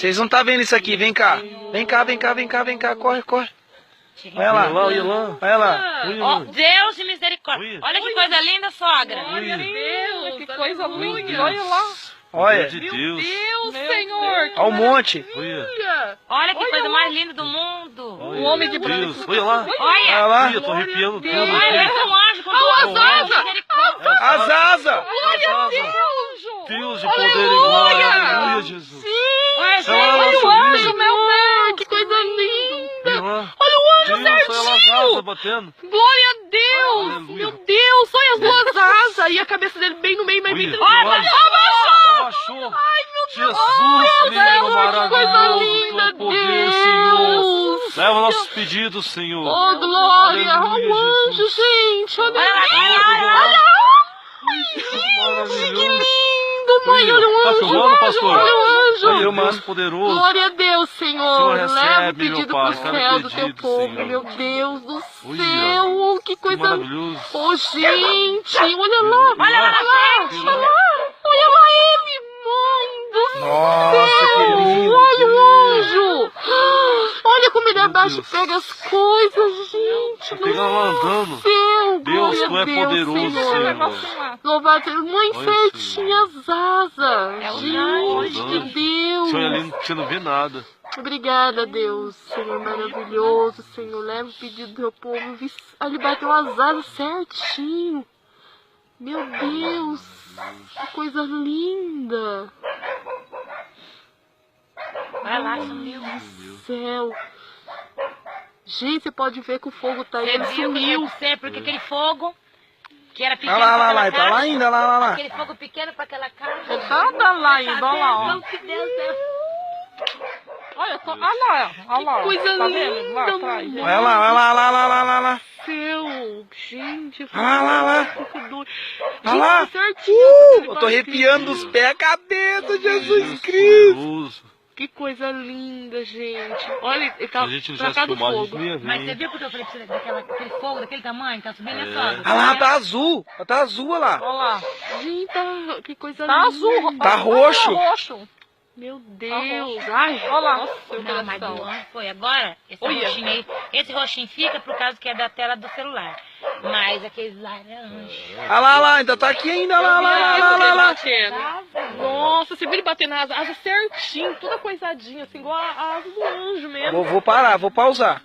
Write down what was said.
Vocês não tá vendo isso aqui, vem cá. Vem cá, vem cá, vem cá, vem cá, corre, corre. Olha lá, olha lá, olha lá. Ó, Deus de misericórdia. Olha que coisa linda, sogra. Glória a Deus, que coisa linda. Olha lá. Olha. Meu Deus, Senhor. Olha o monte. Olha que coisa mais linda do mundo. O homem de branco. Olha lá. Olha lá. Eu tô arrepiando tudo. Olha, esse é um anjo com duas asas. As asas. Glória a Deus. Deus de poder e glória. Aleluia, Jesus. Olha Olha o anjo, meu Deus. Que coisa linda. Olha o anjo certinho. Batendo. Glória a Deus. Aleluia. Meu Deus, olha as duas asas. E a cabeça dele bem no meio, mas bem... Abaixou. Ai, meu Deus. Jesus, menino maravilhoso. Coisa linda, Teu poder, Senhor. Deus. Leva nossos pedidos, Senhor. Oh, glória. Aleluia, Olha o anjo, Jesus. gente. Olha Maravilhoso. que lindo, mãe. Olha o Tá anjo. filmando, pastor? Olha o anjo. Olha o Deus poderoso. Glória a Deus, Senhor. Senhor, Leva o recebe, pedido meu Pai, pro cada céu do teu pedido, povo, Senhor. meu Deus do Olha, céu. Que coisa maravilhoso. Oh, gente, olha lá. Olha lá na frente. Olha lá. Olha lá ele, mãe do Nossa, que céu. lindo. Olha o anjo. Olha como ele abaixa e Deus. pega as coisas, gente. Tá pegando lá andando. Céu, Deus, glória tu a é Deus, poderoso, Senhor. Louvado seja mãe Olha, certinha as asas. É o Gente, anjo. Deus. Você olha ali, você não vê nada. Obrigada, Deus, Senhor maravilhoso, Senhor, leva o pedido do teu povo. Ele bateu as asas certinho. Meu Deus, que coisa linda. Vai lá, sumiu. Céu. Gente, você pode ver que o fogo tá aí, Você ele viu sumiu. porque aquele fogo que era pequeno Olha lá, pra lá, aquela tá lá casa, ainda, lá. aquele fogo pequeno pra aquela casa. Tá lá ainda, olha lá, ó. Que Deus é... Olha lá, coisa Tá linda, vendo? Lá atrás, mãe. Olha lá. Céu, gente, Lá. fico doido. Olha lá. Certinho. Eu tô arrepiando os pés, a cabeça, Jesus Deus Cristo. poderoso. Que coisa linda, gente. Olha, ele Se tá a gente não pra tivesse cá do filmado, a gente fogo. não ia Mas você ver. viu porque eu falei pra você daquele fogo, daquele tamanho, tá subindo essa água? Olha lá, tá azul. Tá azul, olha lá. Olha lá. Gente, que coisa Tá linda. azul. Tá roxo. roxo. Meu Deus. Ai, Olha lá. nossa, meu Não, mas do coração. anjo foi. Agora, esse Olha. roxinho aí, esse roxinho fica por causa que é da tela do celular. Mas aqueles laranja. Olha lá, ainda tá aqui ainda, lá. Batendo. Nossa, você viu ele batendo na asa certinho, toda coisadinha, assim, igual a asa do anjo mesmo. Vou parar, vou pausar.